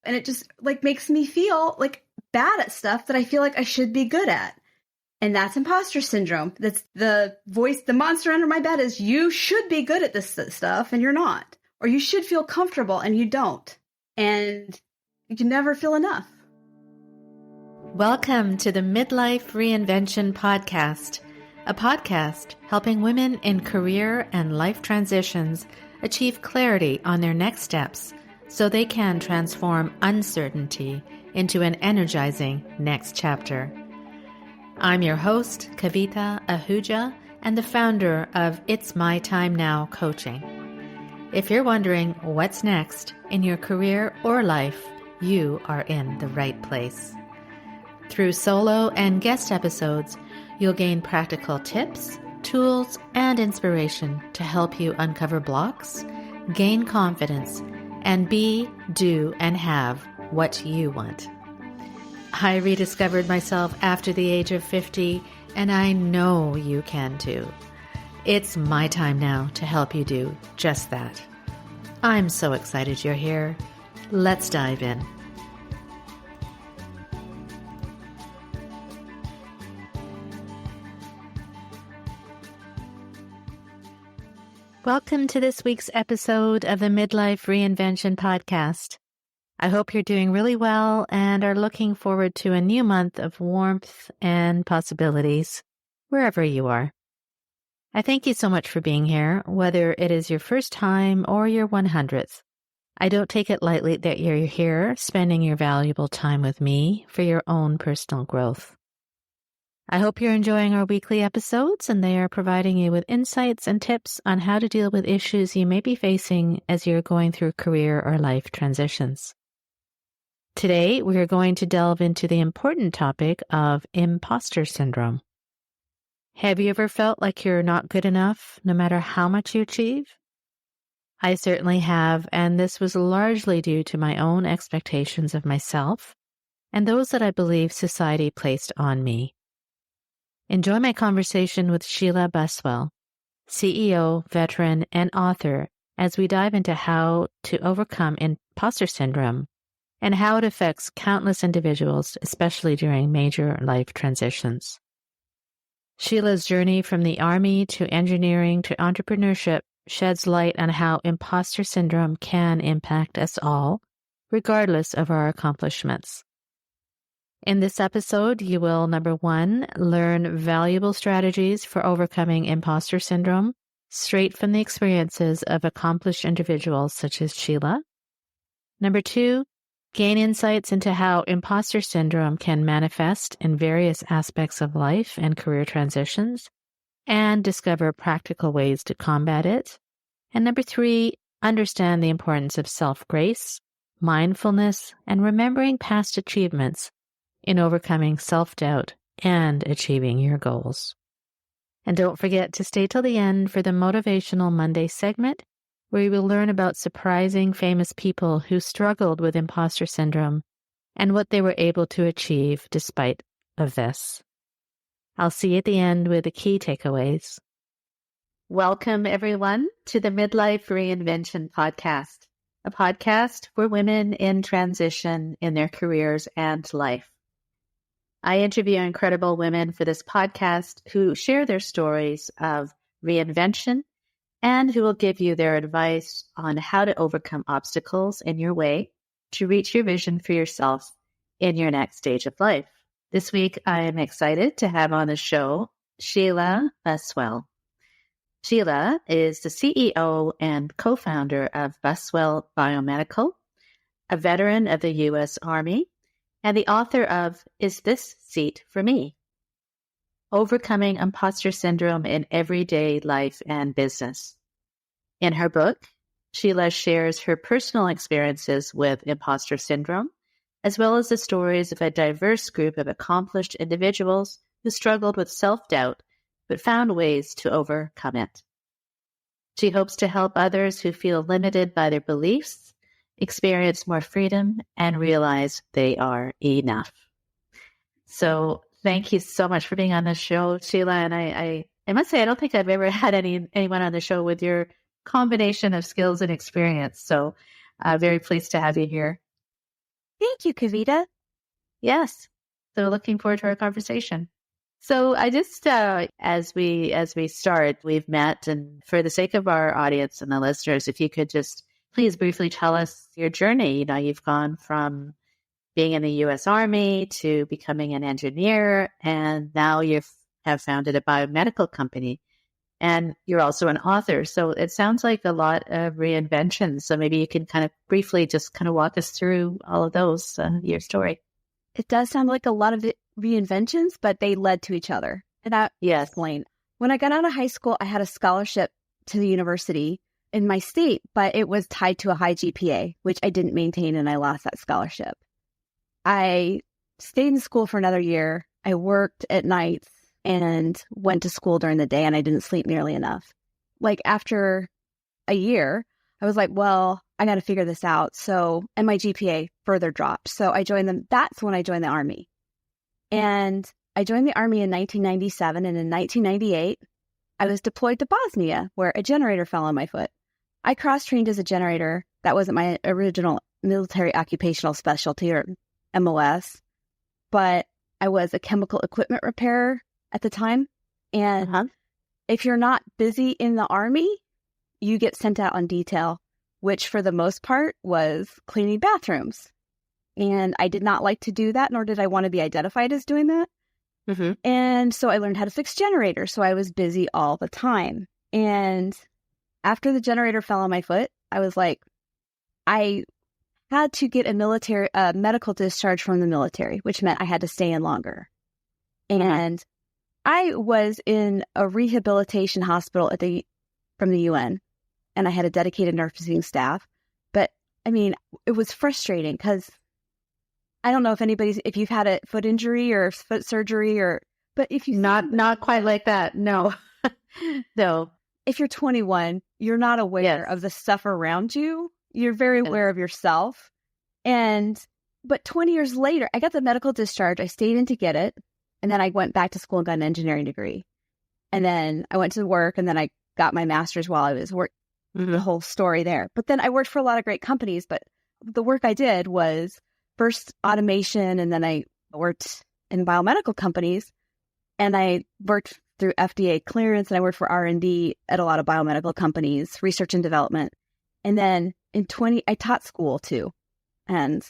And it just like makes me feel like bad at stuff that I feel like I should be good at. And that's imposter syndrome. That's the voice, the monster under my bed is you should be good at this stuff and you're not. Or you should feel comfortable and you don't. And you can never feel enough. Welcome to the Midlife Reinvention Podcast, a podcast helping women in career and life transitions achieve clarity on their next steps so they can transform uncertainty into an energizing next chapter. I'm your host, Kavita Ahuja, and the founder of It's My Time Now Coaching. If you're wondering what's next in your career or life, you are in the right place. Through solo and guest episodes, you'll gain practical tips, tools, and inspiration to help you uncover blocks, gain confidence, and be, do, and have what you want. I rediscovered myself after the age of 50, and I know you can too. It's my time now to help you do just that. I'm so excited you're here. Let's dive in. Welcome to this week's episode of the Midlife Reinvention Podcast. I hope you're doing really well and are looking forward to a new month of warmth and possibilities, wherever you are. I thank you so much for being here, whether it is your first time or your 100th. I don't take it lightly that you're here spending your valuable time with me for your own personal growth. I hope you're enjoying our weekly episodes and they are providing you with insights and tips on how to deal with issues you may be facing as you're going through career or life transitions. Today, we are going to delve into the important topic of imposter syndrome. Have you ever felt like you're not good enough, no matter how much you achieve? I certainly have, and this was largely due to my own expectations of myself and those that I believe society placed on me. Enjoy my conversation with Sheila Buswell, CEO, veteran, and author, as we dive into how to overcome imposter syndrome and how it affects countless individuals, especially during major life transitions. Sheila's journey from the army to engineering to entrepreneurship sheds light on how imposter syndrome can impact us all, regardless of our accomplishments. In this episode, you will, number 1, learn valuable strategies for overcoming imposter syndrome, straight from the experiences of accomplished individuals such as Sheila. Number 2, gain insights into how imposter syndrome can manifest in various aspects of life and career transitions, and discover practical ways to combat it. And number 3, understand the importance of self-grace, mindfulness, and remembering past achievements in overcoming self-doubt and achieving your goals. And don't forget to stay till the end for the Motivational Monday segment, where you will learn about surprising famous people who struggled with imposter syndrome and what they were able to achieve despite of this. I'll see you at the end with the key takeaways. Welcome, everyone, to the Midlife Reinvention Podcast, a podcast for women in transition in their careers and life. I interview incredible women for this podcast who share their stories of reinvention and who will give you their advice on how to overcome obstacles in your way to reach your vision for yourself in your next stage of life. This week, I am excited to have on the show Sheila Buswell. Sheila is the CEO and co-founder of Buswell Biomedical, a veteran of the U.S. Army, and the author of Is This Seat for Me? Overcoming Imposter Syndrome in Everyday Life and Business. In her book, Sheila shares her personal experiences with imposter syndrome, as well as the stories of a diverse group of accomplished individuals who struggled with self-doubt but found ways to overcome it. She hopes to help others who feel limited by their beliefs experience more freedom and realize they are enough. So thank you so much for being on the show, Sheila. And I must say, I don't think I've ever had anyone on the show with your combination of skills and experience. So very pleased to have you here. Thank you, Kavita. Yes. So looking forward to our conversation. So I just, as we start, we've met, and for the sake of our audience and the listeners, if you could just please briefly tell us your journey. You've gone from being in the U.S. Army to becoming an engineer, and now you have founded a biomedical company, and you're also an author. So it sounds like a lot of reinventions. So maybe you can kind of briefly just kind of walk us through all of those, your story. It does sound like a lot of reinventions, but they led to each other. And I'll explain. When I got out of high school, I had a scholarship to the university in my state, but it was tied to a high GPA, which I didn't maintain, and I lost that scholarship. I stayed in school for another year. I worked at nights and went to school during the day, and I didn't sleep nearly enough. Like after a year, I was like, well, I got to figure this out. So, and my GPA further dropped. So I joined them. That's when I joined the Army. And I joined the Army in 1997. And in 1998, I was deployed to Bosnia, where a generator fell on my foot. I cross-trained as a generator. That wasn't my original military occupational specialty, or MOS, but I was a chemical equipment repairer at the time. And if you're not busy in the Army, you get sent out on detail, which for the most part was cleaning bathrooms. And I did not like to do that, nor did I want to be identified as doing that. And so I learned how to fix generators. So I was busy all the time. And after the generator fell on my foot, I was like, I had to get a medical discharge from the military, which meant I had to stay in longer. And I was in a rehabilitation hospital from the UN, and I had a dedicated nursing staff. But I mean, it was frustrating because I don't know if you've had a foot injury or foot surgery, but if you not quite like that, no, no. If you're 21, you're not aware of the stuff around you. You're very aware of yourself. But 20 years later, I got the medical discharge. I stayed in to get it. And then I went back to school and got an engineering degree. And then I went to work, and then I got my master's while I was working. The whole story there. But then I worked for a lot of great companies, but the work I did was first automation, and then I worked in biomedical companies, and I worked through FDA clearance, and I worked for R&D at a lot of biomedical companies, research and development. And then I taught school too. And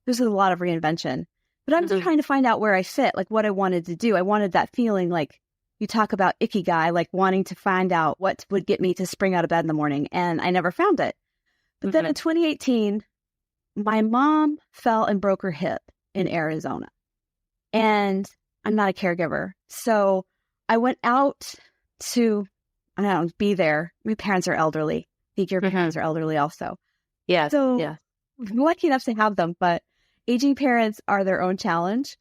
this is a lot of reinvention. But I'm just trying to find out where I fit, like what I wanted to do. I wanted that feeling, like you talk about ikigai, like wanting to find out what would get me to spring out of bed in the morning. And I never found it. But then in 2018, my mom fell and broke her hip in Arizona. And I'm not a caregiver. So I went out to, I don't know, be there. My parents are elderly. I think your parents are elderly also. Yeah. So I'm lucky enough to have them, but aging parents are their own challenge.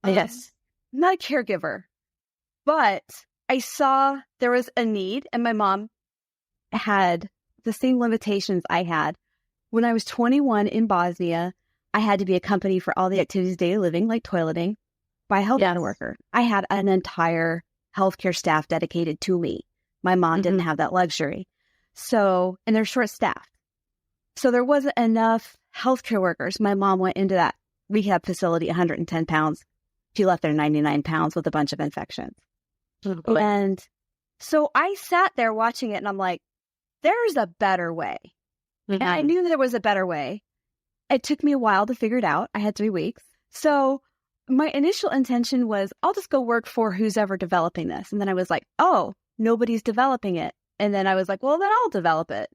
Yes. I'm not a caregiver, but I saw there was a need, and my mom had the same limitations I had. When I was 21 in Bosnia, I had to be accompanied for all the activities of daily living, like toileting, by a healthcare worker. I had an entire healthcare staff dedicated to me. My mom didn't have that luxury. So, and they're short-staffed. So there wasn't enough healthcare workers. My mom went into that rehab facility 110 pounds. She left there 99 pounds with a bunch of infections. And so I sat there watching it, and I'm like, there's a better way. And I knew there was a better way. It took me a while to figure it out. I had 3 weeks. So my initial intention was, I'll just go work for who's ever developing this. And then I was like, oh, nobody's developing it. And then I was like, well, then I'll develop it.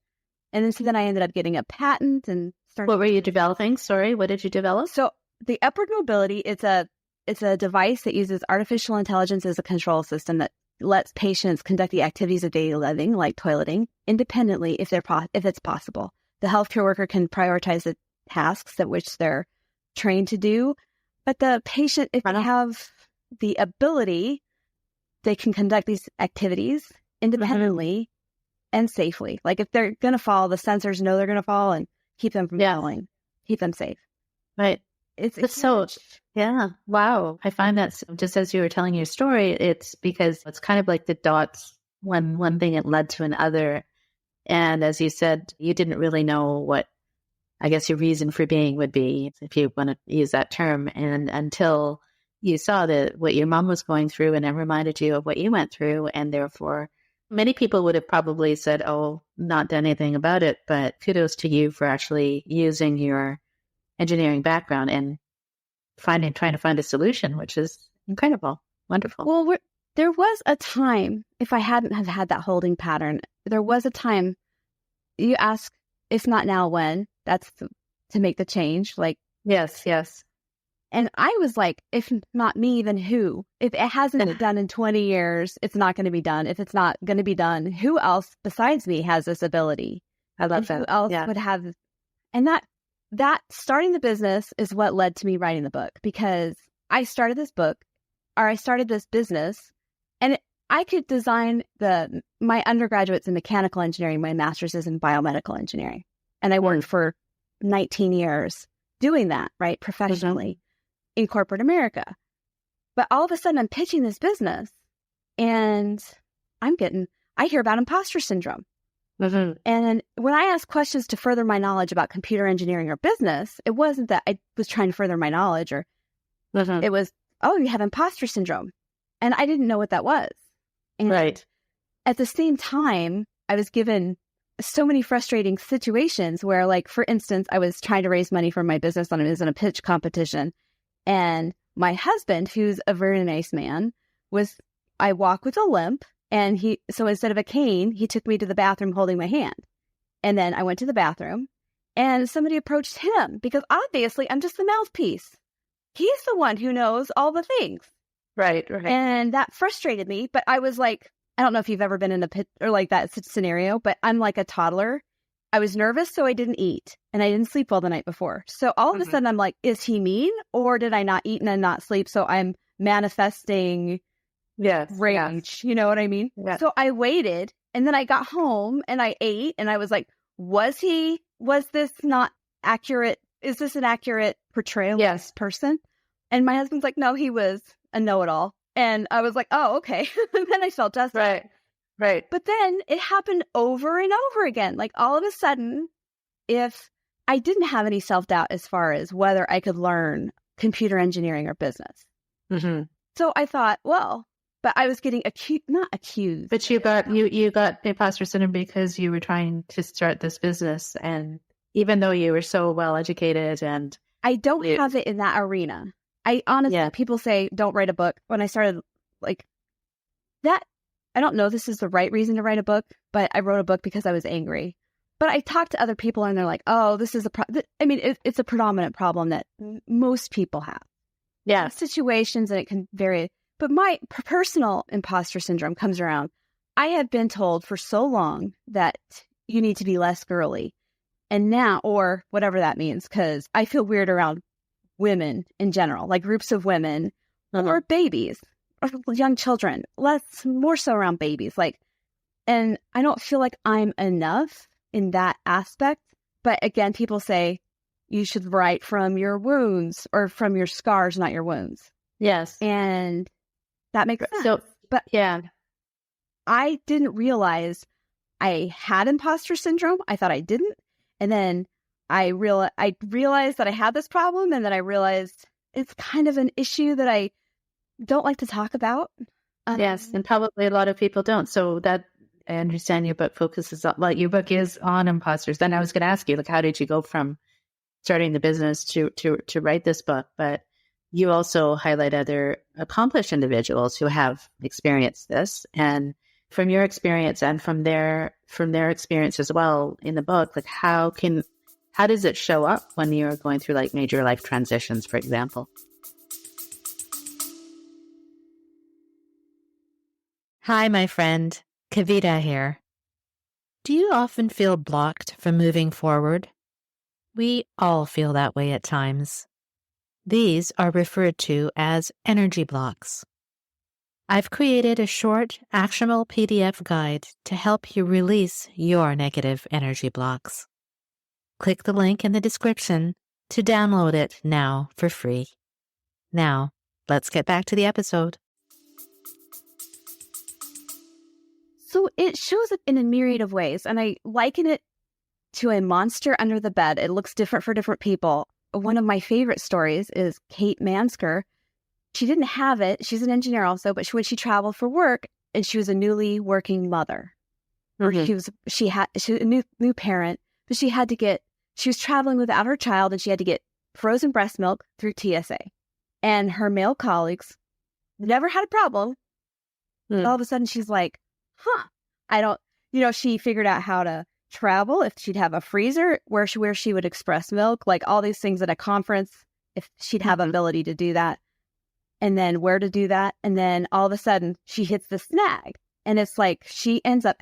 And then I ended up getting a patent and started. What were you developing? Sorry, what did you develop? So the Upward Mobility, it's a device that uses artificial intelligence as a control system that lets patients conduct the activities of daily living, like toileting, independently if it's possible. The healthcare worker can prioritize the tasks that which they're trained to do, but the patient, if they have the ability, they can conduct these activities independently and safely. Like if they're going to fall, the sensors know they're going to fall and keep them from falling, keep them safe. Right. It's so, wow. I find that just as you were telling your story, it's because it's kind of like the dots, one thing it led to another. And as you said, you didn't really know what I guess your reason for being would be, if you want to use that term. And until you saw that what your mom was going through and it reminded you of what you went through, and therefore many people would have probably said, oh, not done anything about it. But kudos to you for actually using your engineering background and trying to find a solution, which is incredible. Wonderful. Well, there was a time, if I hadn't have had that holding pattern, there was a time, you ask, if not now, when? That's to make the change. Like, yes. and I was like, if not me, then who? If it hasn't been done in 20 years, it's not going to be done. If it's not going to be done, who else besides me has this ability? I love that. Who else would have? And that starting the business is what led to me writing the book, because I started this business, and I could design my undergraduate's in mechanical engineering, my master's is in biomedical engineering. And I worked for 19 years doing that, right, professionally in corporate America. But all of a sudden I'm pitching this business, and I hear about imposter syndrome. And when I asked questions to further my knowledge about computer engineering or business, it wasn't that I was trying to further my knowledge, or it was, oh, you have imposter syndrome. And I didn't know what that was. And at the same time, I was given so many frustrating situations where, like, for instance, I was trying to raise money for my business and I was in a pitch competition. And my husband, who's a very nice man, I walk with a limp. And so instead of a cane, he took me to the bathroom holding my hand. And then I went to the bathroom and somebody approached him, because obviously I'm just the mouthpiece. He's the one who knows all the things. Right. And that frustrated me. But I was like, I don't know if you've ever been in a pit or like that scenario, but I'm like a toddler. I was nervous, so I didn't eat, and I didn't sleep well the night before. So all of a sudden I'm like, is he mean, or did I not eat and not sleep? So I'm manifesting rage. You know what I mean? Yes. So I waited, and then I got home and I ate, and I was like, was this not accurate? Is this an accurate portrayal of this person? And my husband's like, no, he was a know-it-all. And I was like, oh, okay. And then I felt justified. Right. But then it happened over and over again. Like, all of a sudden, if I didn't have any self-doubt as far as whether I could learn computer engineering or business. So I thought, well, but I was getting not accused. But you got imposter syndrome because you were trying to start this business, and even though you were so well educated, and I don't have it in that arena. I honestly, people say don't write a book. When I started like that, I don't know if this is the right reason to write a book, but I wrote a book because I was angry. But I talked to other people, and they're like, oh, this is it's a predominant problem that most people have. Yeah. Situations, and it can vary. But my personal imposter syndrome comes around. I have been told for so long that you need to be less girly. And now, or whatever that means, because I feel weird around women in general, like groups of women or babies or young children, more so around babies. And I don't feel like I'm enough in that aspect. But again, people say you should write from your wounds or from your scars, not your wounds. Yes. And that makes sense. So, but yeah, I didn't realize I had imposter syndrome. I thought I didn't. And then I realized that I had this problem, and then I realized it's kind of an issue that I don't like to talk about. Yes, and probably a lot of people don't. So that, I understand your book focuses on, like, your book is on imposters. Then I was going to ask you, like, how did you go from starting the business to write this book? But you also highlight other accomplished individuals who have experienced this, and from your experience and from their experience as well in the book, like, how does it show up when you're going through like major life transitions, for example? Hi, my friend. Kavita here. Do you often feel blocked from moving forward? We all feel that way at times. These are referred to as energy blocks. I've created a short, actionable PDF guide to help you release your negative energy blocks. Click the link in the description to download it now for free. Now, let's get back to the episode. So it shows up in a myriad of ways, and I liken it to a monster under the bed. It looks different for different people. One of my favorite stories is Kate Mansker. She didn't have it. She's an engineer also, but when she traveled for work, and she was a newly working mother. Mm-hmm. She was a new parent, but she was traveling without her child, and she had to get frozen breast milk through TSA. And her male colleagues never had a problem. All of a sudden she's like, she figured out how to travel, if she'd have a freezer where she would express milk, like all these things at a conference, if she'd have ability to do that, and then where to do that. And then all of a sudden she hits the snag, and it's like she ends up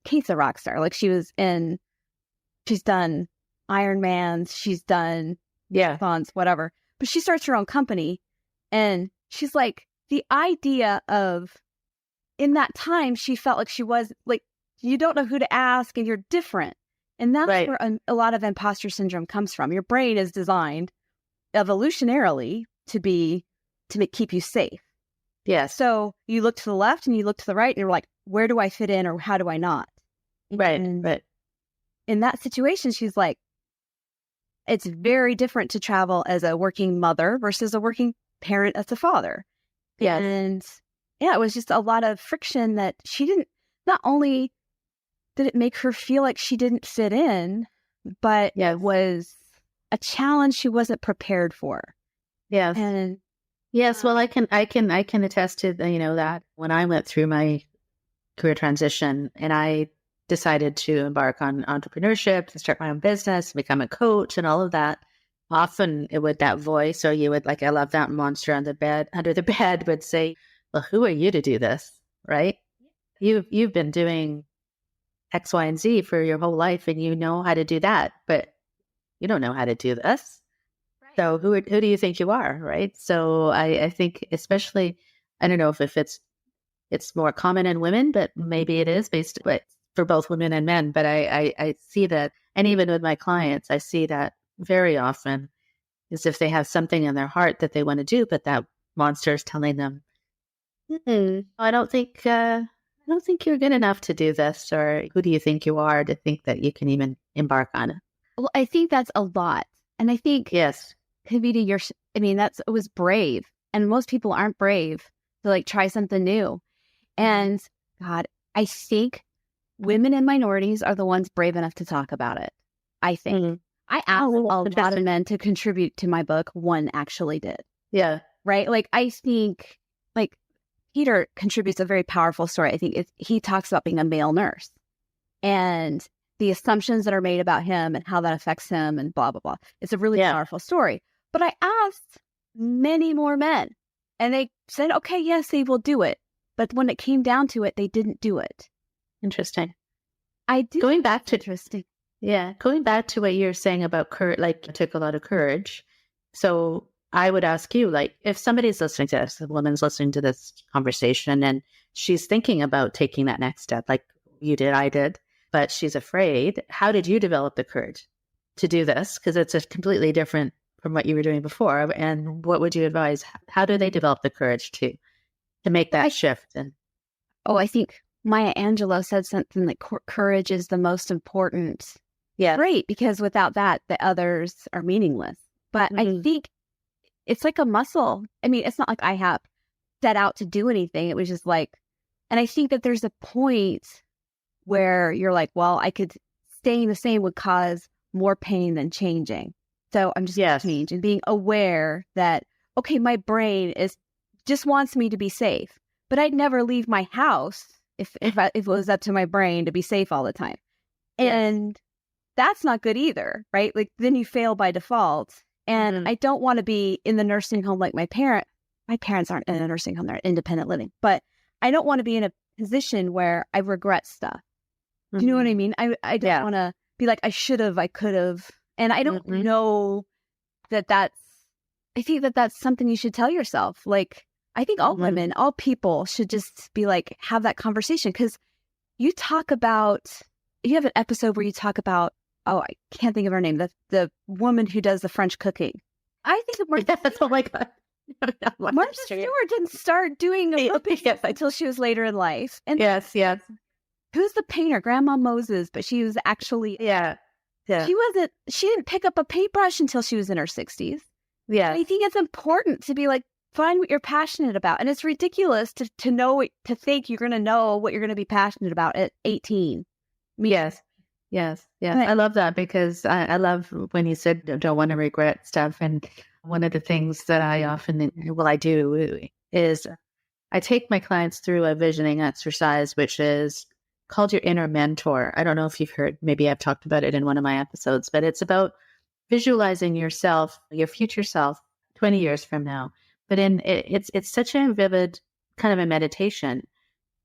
Kate's a rock star. Like she's done Ironmans, she's done marathons, whatever, but she starts her own company, and she's like, the idea of, in that time, she felt like she was like, you don't know who to ask and you're different. And that's where a lot of imposter syndrome comes from. Your brain is designed evolutionarily to keep you safe. Yeah. So you look to the left and you look to the right and you're like, where do I fit in, or how do I not? Right. And in that situation, she's like, it's very different to travel as a working mother versus a working parent as a father. Yeah. And it was just a lot of friction that she didn't, not only did it make her feel like she didn't fit in, but it was a challenge she wasn't prepared for. Yes. And yes, well, I can attest to that when I went through my career transition and I decided to embark on entrepreneurship and start my own business, become a coach and all of that. Often it would, that voice, or you would, like, I love that monster under the bed would say, well, who are you to do this? Right? You've been doing X, Y, and Z for your whole life, and you know how to do that, but you don't know how to do this. Right. So who do you think you are? Right. So I think, especially, I don't know if it's more common in women, but maybe it is based for both women and men. But I see that, and even with my clients, I see that very often, is if they have something in their heart that they want to do, but that monster is telling them, I don't think you're good enough to do this, or who do you think you are to think that you can even embark on it? Well, I think that's a lot. And I think, yes, Kavita, it was brave. And most people aren't brave to try something new. And God, I think women and minorities are the ones brave enough to talk about it. I think. Mm-hmm. I asked a lot of men to contribute to my book. One actually did. Yeah. Right? I think, Peter contributes a very powerful story. I think he talks about being a male nurse and the assumptions that are made about him and how that affects him and blah, blah, blah. It's a really powerful story. But I asked many more men, and they said, okay, yes, they will do it. But when it came down to it, they didn't do it. Interesting. Going back to what you're saying about courage, it took a lot of courage. So I would ask you, if somebody's listening to this, a woman's listening to this conversation, and she's thinking about taking that next step, like you did, I did, but she's afraid. How did you develop the courage to do this? Because it's a completely different from what you were doing before. And what would you advise? How do they develop the courage to make that shift? And I think Maya Angelou said something like courage is the most important. Yeah, great, because without that, the others are meaningless. But I think it's like a muscle. It's not like I have set out to do anything. It was just and I think that there's a point where you're like, well, I could staying the same would cause more pain than changing. So I'm just going to change, and being aware that, okay, my brain just wants me to be safe, but I'd never leave my house if it was up to my brain to be safe all the time. And that's not good either, right? Then you fail by default. And I don't want to be in the nursing home like my parents. My parents aren't in a nursing home, they're independent living. But I don't want to be in a position where I regret stuff. Do you know what I mean? I don't want to be like, I should have, I could have. And I don't know I think that's something you should tell yourself. I think all women, all people should just be have that conversation. Because you have an episode where you talk about, I can't think of her name, the woman who does the French cooking. I think of Martha Stewart. Oh my God. Martha Stewart didn't start doing aerobics until she was later in life. And yes. who's the painter? Grandma Moses, but she was actually, Yeah. She didn't pick up a paintbrush until she was in her 60s. Yeah. I think it's important to be like, find what you're passionate about. And it's ridiculous to know, to think you're going to know what you're going to be passionate about at 18. Yes. I love that, because I love when you said don't want to regret stuff. And one of the things that I do is I take my clients through a visioning exercise, which is called your inner mentor. I don't know if you've heard, maybe I've talked about it in one of my episodes, but it's about visualizing yourself, your future self, 20 years from now. But it's such a vivid kind of a meditation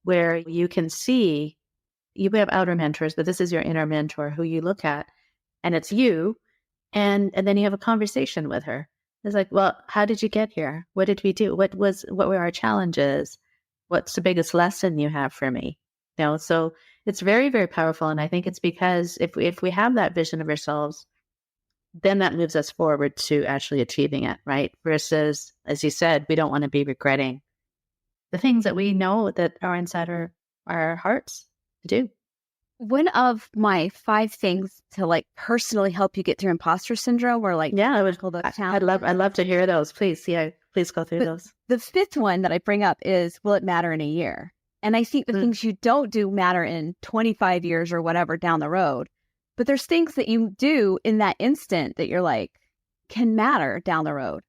where you can see, you have outer mentors, but this is your inner mentor who you look at, and it's you. And then you have a conversation with her. It's like, well, how did you get here? What did we do? What were our challenges? What's the biggest lesson you have for me? So it's very, very powerful. And I think it's because if we have that vision of ourselves, then that moves us forward to actually achieving it, right? Versus, as you said, we don't want to be regretting the things that we know that are inside our hearts to do. One of my 5 things to like personally help you get through imposter syndrome, or like, yeah, I'd love to hear those. Please, please go through those. The 5th one that I bring up is, will it matter in a year? And I think the things you don't do matter in 25 years or whatever down the road. But there's things that you do in that instant that you're like, can matter down the road.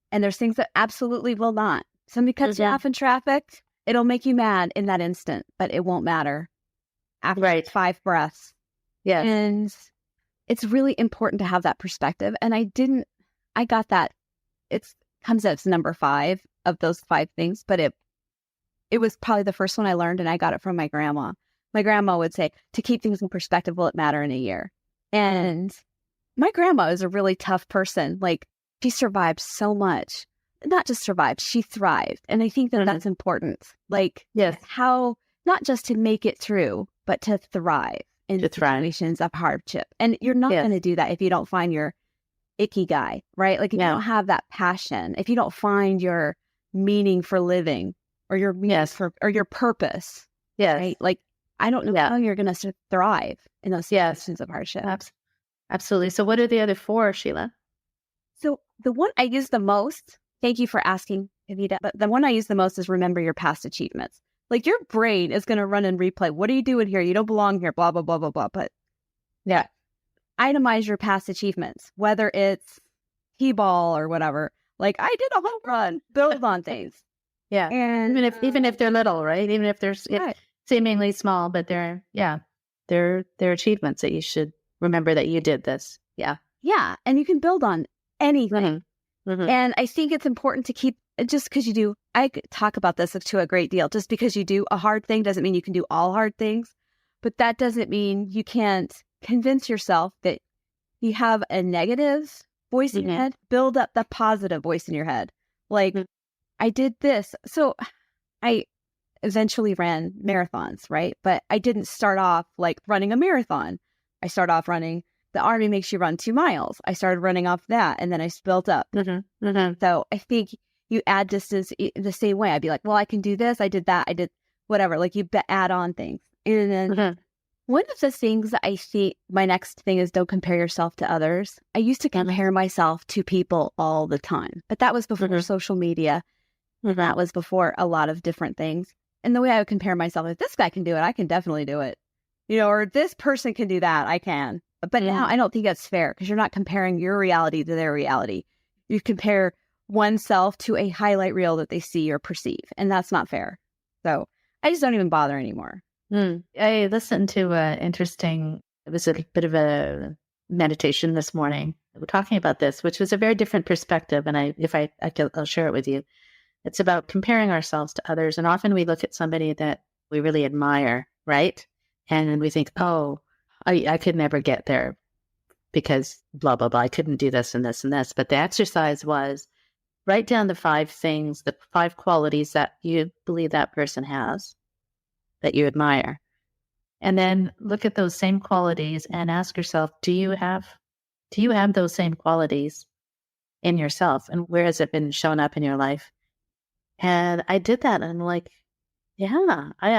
And there's things that absolutely will not. Somebody cuts you off in traffic, it'll make you mad in that instant, but it won't matter after 5 breaths. Yeah. And it's really important to have that perspective. And I got that. It comes as number 5 of those 5 things, but it was probably the first one I learned, and I got it from my grandma. My grandma would say, to keep things in perspective, will it matter in a year? And my grandma is a really tough person. Like, she survived so much. Not just survived, she thrived. And I think that that's important. Like, how, not just to make it through, but to thrive in situations of hardship. And you're not going to do that if you don't find your ikigai, right? Like, if you don't have that passion, if you don't find your meaning for living, or your or your purpose. Yes. Right? Like, I don't know how you're going to thrive in those situations of hardship. Absolutely. So what are the other 4, Sheila? So the one I use the most, thank you for asking, Evita, but the one I use the most is remember your past achievements. Like, your brain is going to run and replay. What are you doing here? You don't belong here, blah, blah, blah, blah, blah. But itemize your past achievements, whether it's T-ball or whatever. Like, I did a home run, build on things. Yeah. And even if they're little, right? Even if they're seemingly small, but they're achievements that you should remember that you did this. Yeah. Yeah. And you can build on anything. And I think it's important to keep, just because you do, I talk about this to a great deal, just because you do a hard thing doesn't mean you can do all hard things, but that doesn't mean you can't convince yourself that you have a negative voice in your head. Build up the positive voice in your head. Like, I did this. So I eventually ran marathons, right? But I didn't start off like running a marathon. I started off running, the Army makes you run 2 miles. I started running off that, and then I built up. So I think you add distance the same way. I'd be like, well, I can do this. I did that. I did whatever. Like, you add on things. And then one of the things that I see, my next thing is, don't compare yourself to others. I used to compare myself to people all the time, but that was before social media. That was before a lot of different things. And the way I would compare myself, if this guy can do it, I can definitely do it. Or this person can do that, I can. But now I don't think that's fair, because you're not comparing your reality to their reality. You compare oneself to a highlight reel that they see or perceive, and that's not fair. So I just don't even bother anymore. I listened to it was a bit of a meditation this morning. We're talking about this, which was a very different perspective. And I'll share it with you. It's about comparing ourselves to others. And often we look at somebody that we really admire, right? And we think, oh, I could never get there because blah, blah, blah. I couldn't do this and this and this. But the exercise was write down the 5 things, the 5 qualities that you believe that person has that you admire. And then look at those same qualities and ask yourself, do you have those same qualities in yourself? And where has it been shown up in your life? And I did that, and I'm like, yeah, I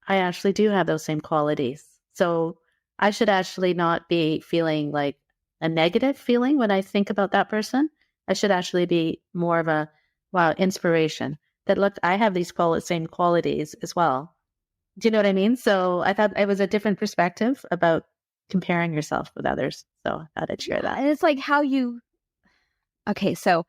I actually do have those same qualities. So I should actually not be feeling like a negative feeling when I think about that person. I should actually be more of a, wow, inspiration that look, I have these same qualities as well. Do you know what I mean? So I thought it was a different perspective about comparing yourself with others. So I thought I'd share that. And it's like how you, okay, so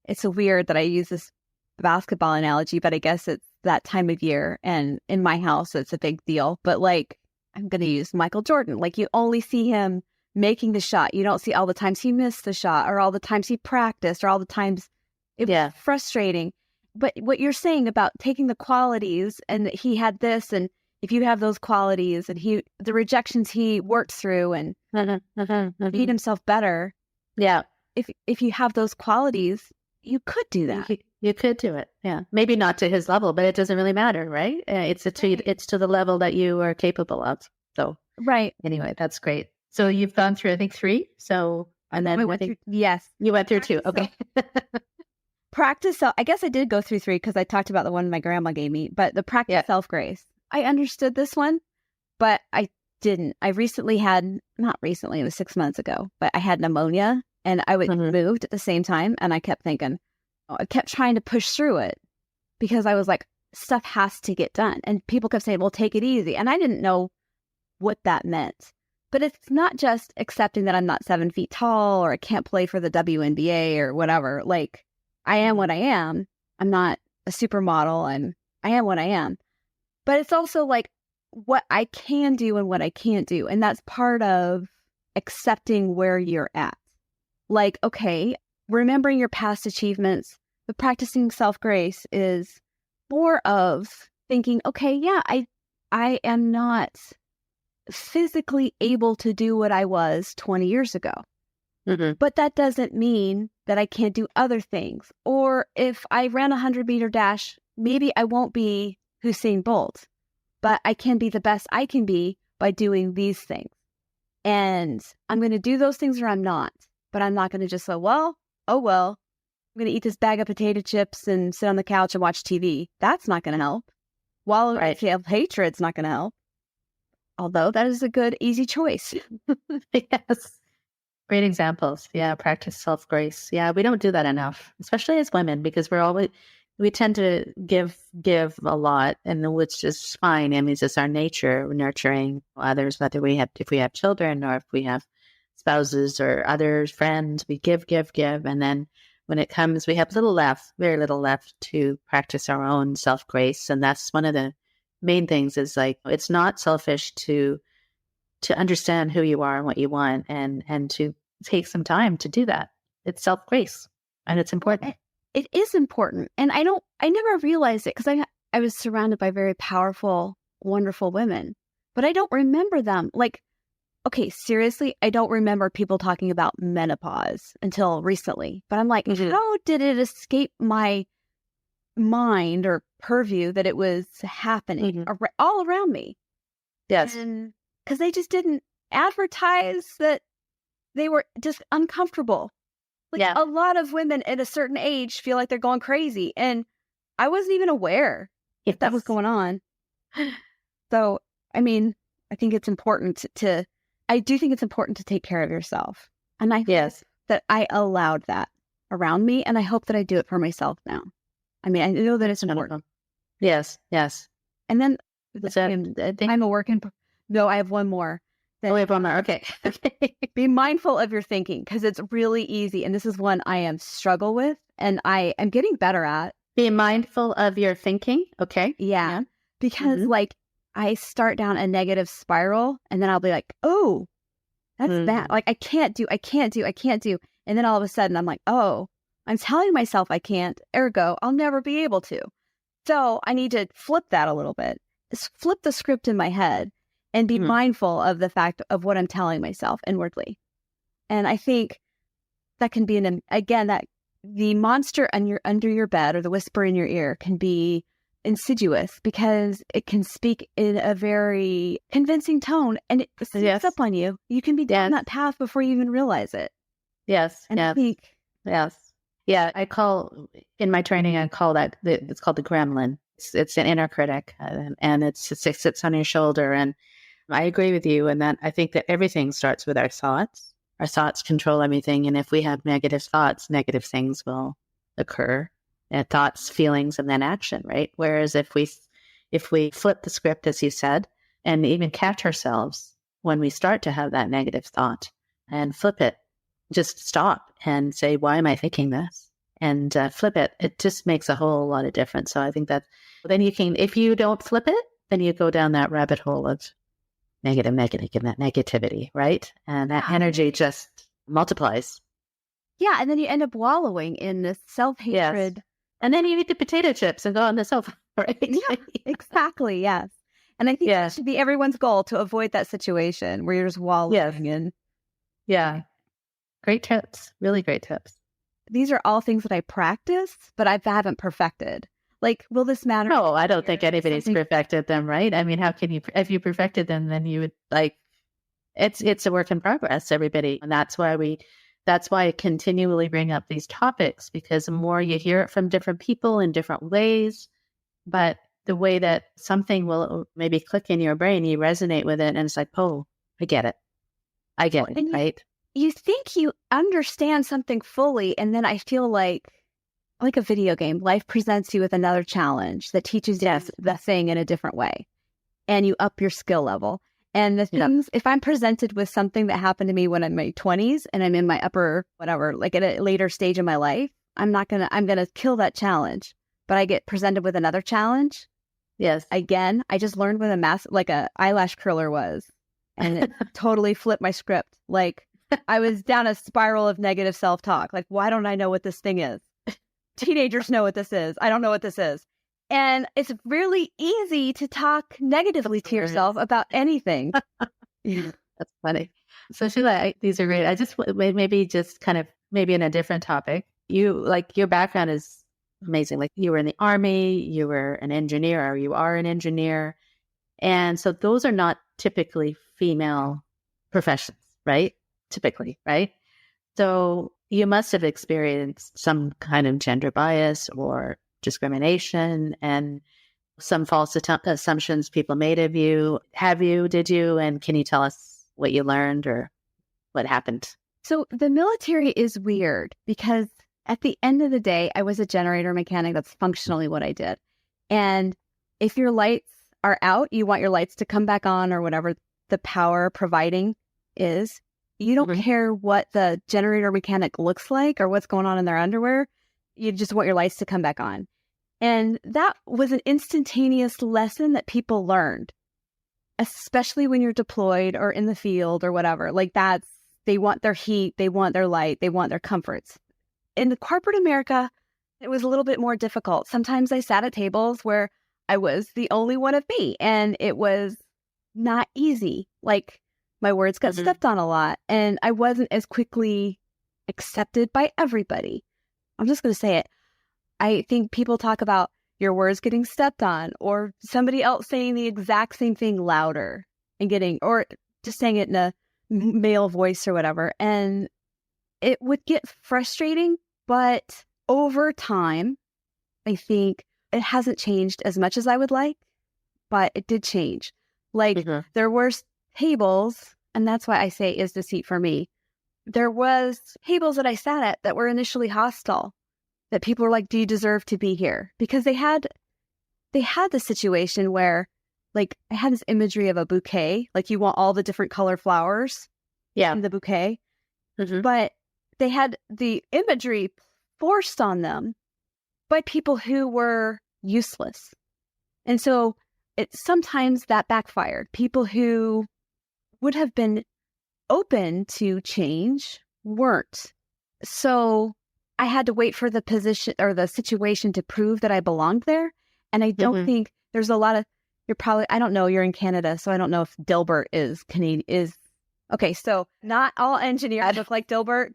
it's so weird that I use this basketball analogy, but I guess it's that time of year. And in my house, it's a big deal. But like, I'm going to use Michael Jordan. Like, you only see him making the shot. You don't see all the times he missed the shot, or all the times he practiced, or all the times it was frustrating. But what you're saying about taking the qualities, and he had this, and if you have those qualities, and the rejections he worked through and made himself better. Yeah. If you have those qualities, you could do that. You could do it. Yeah. Maybe not to his level, but it doesn't really matter, right? It's to the level that you are capable of. So, right. Anyway, that's great. So you've gone through, I think, 3. So, and then yes, you went through 2. Okay. Practice. So I guess I did go through 3 because I talked about the one my grandma gave me, but the practice self-grace. I understood this one, but I didn't. I recently not recently, it was 6 months ago, but I had pneumonia and I moved at the same time. And I kept thinking, I kept trying to push through it because I was like, stuff has to get done. And people kept saying, well, take it easy. And I didn't know what that meant. But it's not just accepting that I'm not 7 feet tall or I can't play for the WNBA or whatever. Like, I am what I am. I'm not a supermodel. I am what I am. But it's also like what I can do and what I can't do. And that's part of accepting where you're at. Like, okay, remembering your past achievements, but practicing self-grace is more of thinking, okay, yeah, I am not physically able to do what I was 20 years ago. But that doesn't mean that I can't do other things. Or if I ran a 100-meter dash, maybe I won't be Usain Bolt, but I can be the best I can be by doing these things. And I'm going to do those things or I'm not. But I'm not going to just say, well, I'm going to eat this bag of potato chips and sit on the couch and watch TV. That's not going to help. While if you have hatred, it's not going to help. Although that is a good, easy choice. Yes. Great examples. Yeah. Practice self-grace. Yeah. We don't do that enough, especially as women, because we tend to give a lot, and which is fine. I mean, it's just our nature, nurturing others, if we have children or if we have spouses or other friends, we give. And then when it comes, we have very little left to practice our own self-grace. And that's one of the main things is like, it's not selfish to understand who you are and what you want and to take some time to do that. It's self-grace and it's important. It is important. And I never realized it because I was surrounded by very powerful, wonderful women, but I don't remember them. Like, okay, seriously, I don't remember people talking about menopause until recently, but I'm like, how did it escape my mind or purview that it was happening all around me? Yes. Because they just didn't advertise that they were just uncomfortable. Like a lot of women at a certain age feel like they're going crazy. And I wasn't even aware if that was going on. So, I mean, I think it's important I do think it's important to take care of yourself. And I hope that I allowed that around me. And I hope that I do it for myself now. I mean, I know that it's important. Yes. And then I'm a work in. No, I have one more. We have one more. Okay. Be mindful of your thinking because it's really easy. And this is one I struggle with and I am getting better at. Be mindful of your thinking. Okay. Yeah. Because like I start down a negative spiral and then I'll be like, oh, that's bad. Like I can't do. And then all of a sudden I'm like, oh, I'm telling myself I can't. Ergo, I'll never be able to. So I need to flip that a little bit. Flip the script in my head. And be mindful of the fact of what I'm telling myself inwardly. And I think that can be that the monster under your bed or the whisper in your ear can be insidious because it can speak in a very convincing tone and it sneaks up on you. You can be down that path before you even realize it. Yes. And I think, yeah, in my training, I call that, it's called the gremlin. It's an inner critic, and it sits on your shoulder. And I agree with you. And that I think that everything starts with our thoughts. Our thoughts control everything. And if we have negative thoughts, negative things will occur. Thoughts, feelings, and then action, right? Whereas if we flip the script, as you said, and even catch ourselves when we start to have that negative thought and flip it, just stop and say, why am I thinking this? And flip it. It just makes a whole lot of difference. So I think that then you can, if you don't flip it, then you go down that rabbit hole of negative, and that negativity, right? And that energy just multiplies. Yeah, and then you end up wallowing in this self-hatred. Yes. And then you eat the potato chips and go on the sofa, right? Yeah, exactly, yes. And I think that should be everyone's goal, to avoid that situation where you're just wallowing in. Yeah. Great tips. Really great tips. These are all things that I practice, but I haven't perfected. Like, will this matter? No, I don't think anybody's perfected them, right? I mean, how can you, if you perfected them, then you would it's a work in progress, everybody. And that's why I continually bring up these topics, because the more you hear it from different people in different ways, but the way that something will maybe click in your brain, you resonate with it, and it's like, oh, I get it, right? You think you understand something fully, and then I feel like a video game, life presents you with another challenge that teaches you the thing in a different way, and you up your skill level. And the things, if I'm presented with something that happened to me when I'm in my 20s and I'm in my upper, whatever, like at a later stage of my life, I'm going to kill that challenge. But I get presented with another challenge. Yes. Again, I just learned what a eyelash curler was, and it totally flipped my script. Like, I was down a spiral of negative self-talk. Like, why don't I know what this thing is? Teenagers know what this is. I don't know what this is. And it's really easy to talk negatively to yourself about anything. That's funny. So Sheila, these are great. I just maybe in a different topic. Your background is amazing. Like, you were in the Army, you were an engineer, or you are an engineer. And so those are not typically female professions, right? Typically, right? So you must have experienced some kind of gender bias or discrimination and some false assumptions people made of you. Did you? And can you tell us what you learned or what happened? So the military is weird, because at the end of the day, I was a generator mechanic. That's functionally what I did. And if your lights are out, you want your lights to come back on, or whatever the power providing is. You don't care what the generator mechanic looks like or what's going on in their underwear. You just want your lights to come back on. And that was an instantaneous lesson that people learned, especially when you're deployed or in the field or whatever. Like, they want their heat, they want their light, they want their comforts. In the corporate America, it was a little bit more difficult. Sometimes I sat at tables where I was the only one of me, and it was not easy. Like, my words got stepped on a lot, and I wasn't as quickly accepted by everybody. I'm just going to say it. I think people talk about your words getting stepped on, or somebody else saying the exact same thing louder or just saying it in a male voice or whatever. And it would get frustrating, but over time, I think it hasn't changed as much as I would like, but it did change. Like, there were tables, and that's why I say is the seat for me. There was tables that I sat at that were initially hostile, that people were like, do you deserve to be here? Because they had the situation where, like, I had this imagery of a bouquet, like you want all the different color flowers in the bouquet. But they had the imagery forced on them by people who were useless. And so sometimes that backfired. People who would have been open to change weren't. So I had to wait for the position or the situation to prove that I belonged there. And I don't think there's a lot of, I don't know, you're in Canada, so I don't know if Dilbert is Canadian. Okay, so not all engineers look like Dilbert.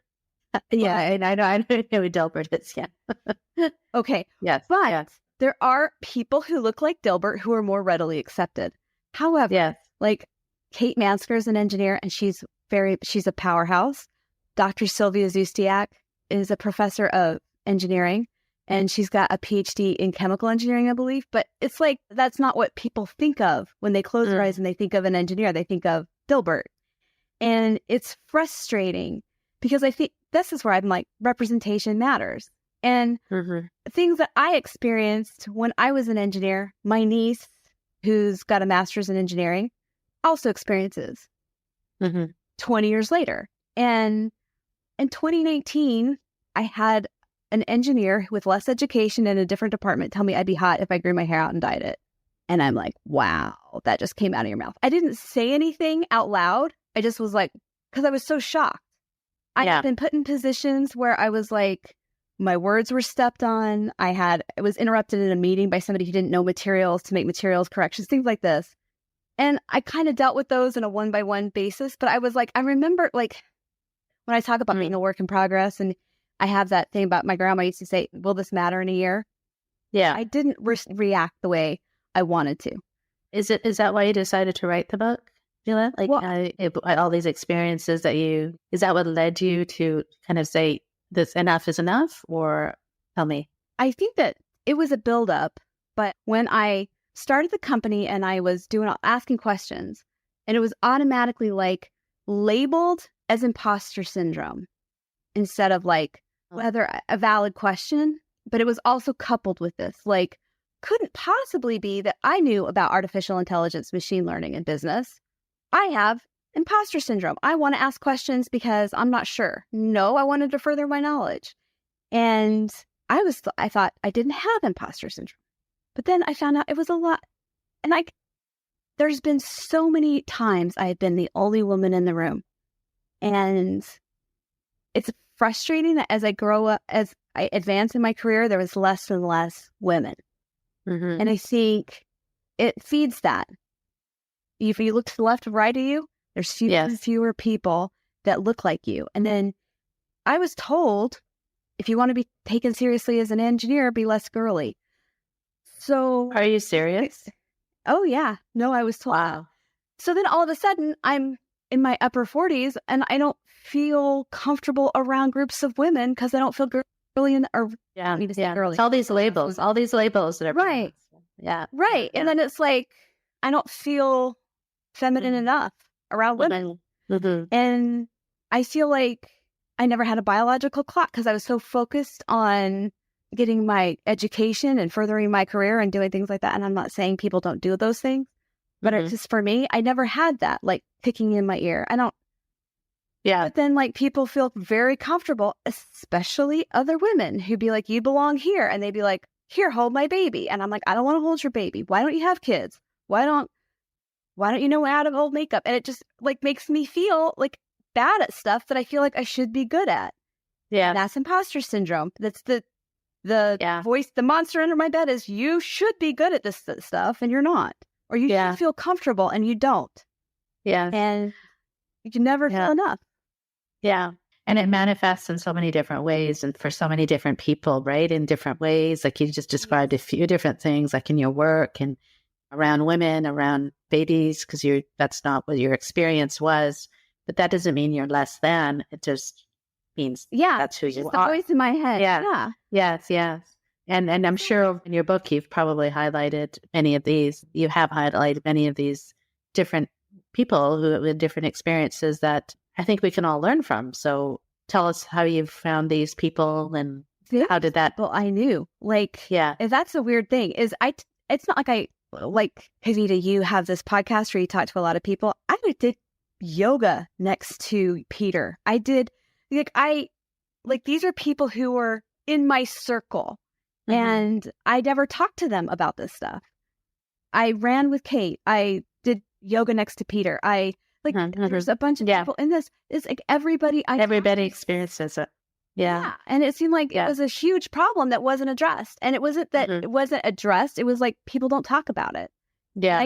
Yeah, and I know who Dilbert is, yeah. Okay, yes, but there are people who look like Dilbert who are more readily accepted. However, like Kate Mansker is an engineer, and she's a powerhouse. Dr. Sylvia Zustiak is a professor of engineering. and she's got a PhD in chemical engineering, I believe. But it's like, that's not what people think of when they close their eyes and they think of an engineer. They think of Dilbert. And it's frustrating because I think this is where I'm like, representation matters. And things that I experienced when I was an engineer, my niece, who's got a master's in engineering, also experiences 20 years later. And in 2019, I had an engineer with less education in a different department tell me I'd be hot if I grew my hair out and dyed it. And I'm like, wow, that just came out of your mouth. I didn't say anything out loud. I just was like, because I was so shocked. I've been put in positions where I was like, my words were stepped on. I was interrupted in a meeting by somebody who didn't know materials to make materials corrections, things like this. And I kind of dealt with those on a one-by-one basis. But I was like, I remember like when I talk about being a work in progress, and I have that thing about my grandma used to say, will this matter in a year? Yeah. I didn't react the way I wanted to. Is that why you decided to write the book, Sheila? Like all these experiences is that what led you to kind of say this enough is enough? Or tell me. I think that it was a buildup, but when I started the company and I was asking questions, and it was automatically like labeled as imposter syndrome instead of like whether a valid question, but it was also coupled with this, like, couldn't possibly be that I knew about artificial intelligence, machine learning, and business. I have imposter syndrome. I want to ask questions because I'm not sure. No, I wanted to further my knowledge. And I thought I didn't have imposter syndrome. But then I found out it was a lot. And there's been so many times I had been the only woman in the room. And it's frustrating that as I grow up, as I advance in my career, there was less and less women. And I think it feeds that. If you look to the left or right of you, there's fewer and fewer people that look like you. And then I was told, if you want to be taken seriously as an engineer, be less girly. So are you serious? Oh, yeah. No, I was told. Wow. So then all of a sudden, I'm in my upper 40s and I don't feel comfortable around groups of women because I don't feel girly. Girly. It's all these labels that are right. Right. And then it's like, I don't feel feminine enough around women. And I feel like I never had a biological clock because I was so focused on getting my education and furthering my career and doing things like that. And I'm not saying people don't do those things, but it's just for me, I never had that like picking in my ear. I don't. Yeah. But then like people feel very comfortable, especially other women who'd be like, you belong here. And they'd be like, here, hold my baby. And I'm like, I don't want to hold your baby. Why don't you have kids? Why don't you know how to hold makeup? And it just like makes me feel like bad at stuff that I feel like I should be good at. Yeah. And that's imposter syndrome. That's the voice, the monster under my bed is you should be good at this stuff and you're not. Or you should feel comfortable and you don't. Yeah. And you can never feel enough. Yeah. And it manifests in so many different ways and for so many different people, right? In different ways. Like you just described a few different things, like in your work and around women, around babies, because that's not what your experience was. But that doesn't mean you're less than. It just means that's who you are. The voice in my head. Yeah. Yes. And I'm sure in your book, you've probably highlighted many of these. You have highlighted many of these different people who have different experiences that I think we can all learn from. So tell us how you've found these people and how did that? Well, I knew. That's a weird thing. It's not like Kavita, you have this podcast where you talk to a lot of people. I did yoga next to Peter. I did these are people who were in my circle and I never talked to them about this stuff. I ran with Kate. I did yoga next to Peter. There's a bunch of people in this. It's like everybody experiences it. Yeah. And it seemed like it was a huge problem that wasn't addressed. And it wasn't that it wasn't addressed. It was like people don't talk about it. Yeah.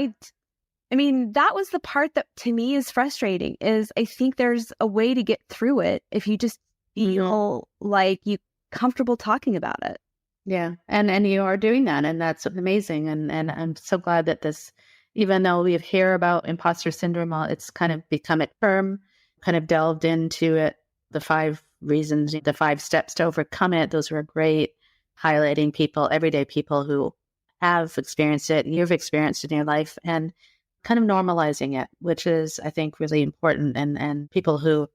I mean, that was the part that to me is frustrating is I think there's a way to get through it if you just feel like you're comfortable talking about it. Yeah. And you are doing that. And that's amazing. And I'm so glad that this, even though we hear about imposter syndrome, it's kind of become a term, kind of delved into it, the 5 reasons, the 5 steps to overcome it. Those were great highlighting people, everyday people who have experienced it, you've experienced it in your life, and kind of normalizing it, which is, I think, really important. And people who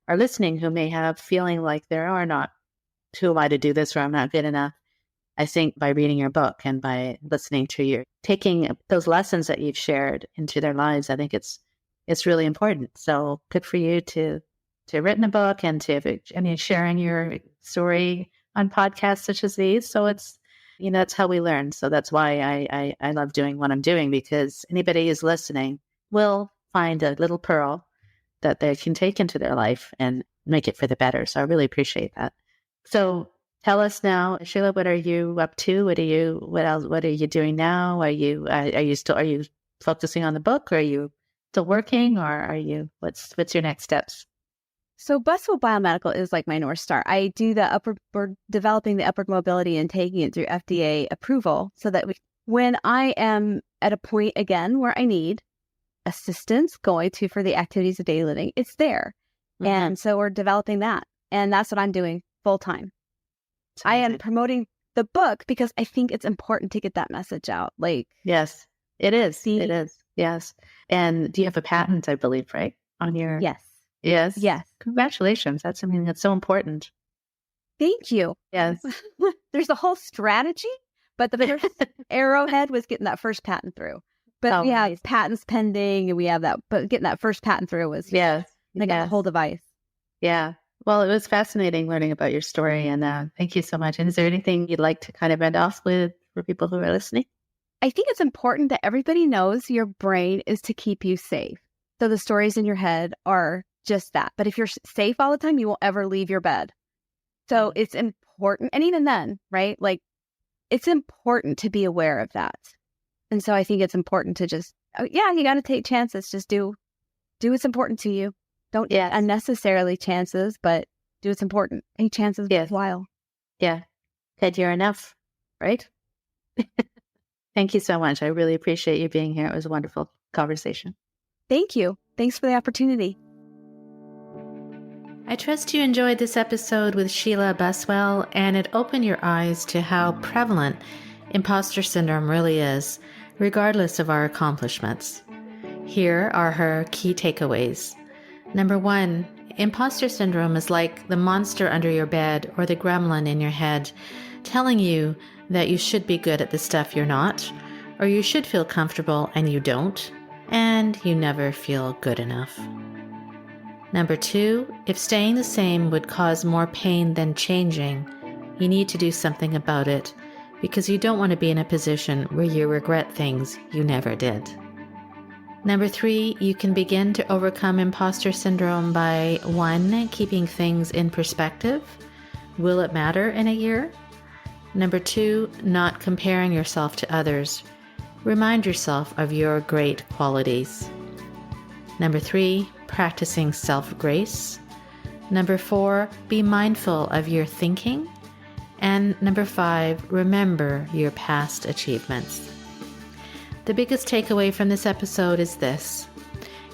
are listening who may have feeling like there are not, who am I to do this, or I'm not good enough? I think by reading your book and by listening to you, taking those lessons that you've shared into their lives, I think it's really important. So good for you to have written a book and sharing your story on podcasts such as these. So it's, that's how we learn. So that's why I love doing what I'm doing, because anybody who's listening will find a little pearl that they can take into their life and make it for the better. So I really appreciate that. So tell us now, Sheila, what are you up to? What are you doing now? Are you focusing on the book? Or are you still working, or what's your next steps? So Buswell Biomedical is like my North Star. I do we're developing the upward mobility and taking it through FDA approval so that when I am at a point again where I need assistance for the activities of daily living, it's there. Mm-hmm. And so we're developing that. And that's what I'm doing full time. I am promoting the book because I think it's important to get that message out. Yes, it is. It is. Yes. And do you have a patent, I believe, right? On your... Yes. Yes. Yes. Congratulations. That's something that's so important. Thank you. Yes. There's a whole strategy, but the first arrowhead was getting that first patent through. But we have patents pending, and we have that. But getting that first patent through was the whole device. Yeah. Well, it was fascinating learning about your story, and thank you so much. And is there anything you'd like to kind of end off with for people who are listening? I think it's important that everybody knows your brain is to keep you safe. So the stories in your head are just that. But if you're safe all the time, you won't ever leave your bed. So it's important. And even then, right? It's important to be aware of that. And so I think it's important to just, you got to take chances. Just do what's important to you. Don't unnecessarily chances, but do what's important. Take chances worthwhile. Yeah. Good, you're enough, right? Thank you so much. I really appreciate you being here. It was a wonderful conversation. Thank you. Thanks for the opportunity. I trust you enjoyed this episode with Sheila Buswell, and it opened your eyes to how prevalent imposter syndrome really is, regardless of our accomplishments. Here are her key takeaways. Number 1, imposter syndrome is like the monster under your bed or the gremlin in your head telling you that you should be good at the stuff you're not, or you should feel comfortable and you don't, and you never feel good enough. Number 2, if staying the same would cause more pain than changing, you need to do something about it because you don't want to be in a position where you regret things you never did. Number 3, you can begin to overcome imposter syndrome by 1, keeping things in perspective. Will it matter in a year? Number 2, not comparing yourself to others. Remind yourself of your great qualities. Number 3, practicing self-grace. Number 4, be mindful of your thinking. And number 5, remember your past achievements. The biggest takeaway from this episode is this.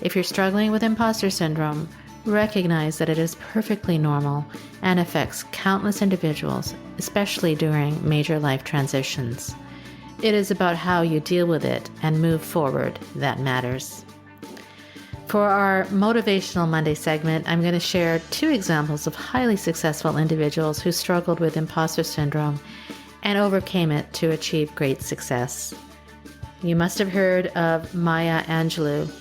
If you're struggling with imposter syndrome, recognize that it is perfectly normal and affects countless individuals, especially during major life transitions. It is about how you deal with it and move forward that matters. For our Motivational Monday segment, I'm going to share 2 examples of highly successful individuals who struggled with imposter syndrome and overcame it to achieve great success. You must have heard of Maya Angelou.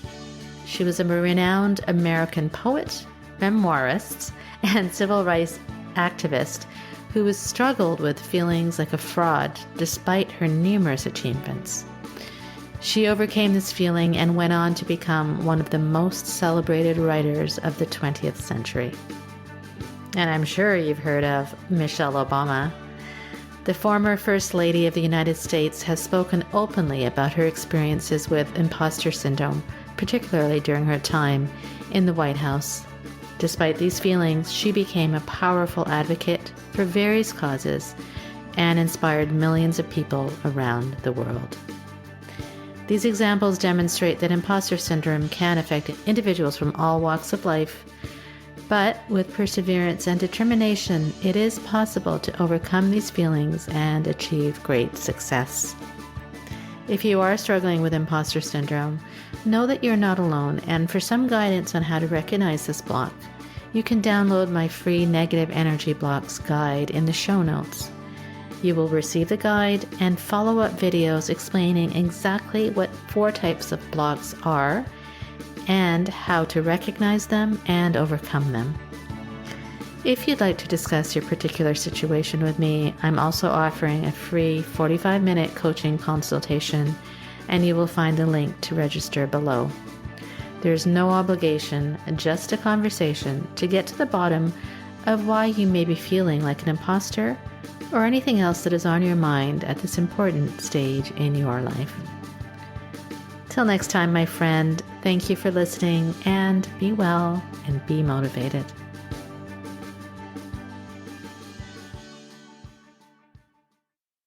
She was a renowned American poet, memoirist, and civil rights activist who has struggled with feelings like a fraud despite her numerous achievements. She overcame this feeling and went on to become one of the most celebrated writers of the 20th century. And I'm sure you've heard of Michelle Obama. The former First Lady of the United States has spoken openly about her experiences with imposter syndrome, particularly during her time in the White House. Despite these feelings, she became a powerful advocate for various causes and inspired millions of people around the world. These examples demonstrate that imposter syndrome can affect individuals from all walks of life, But with perseverance and determination, it is possible to overcome these feelings and achieve great success. If you are struggling with imposter syndrome, know that you're not alone, and for some guidance on how to recognize this block, you can download my free Negative Energy Blocks guide in the show notes. You will receive the guide and follow-up videos explaining exactly what 4 types of blocks are and how to recognize them and overcome them. If you'd like to discuss your particular situation with me, I'm also offering a free 45-minute coaching consultation, and you will find the link to register below. There's no obligation, just a conversation to get to the bottom of why you may be feeling like an imposter or anything else that is on your mind at this important stage in your life. Till next time, my friend, thank you for listening, and be well and be motivated.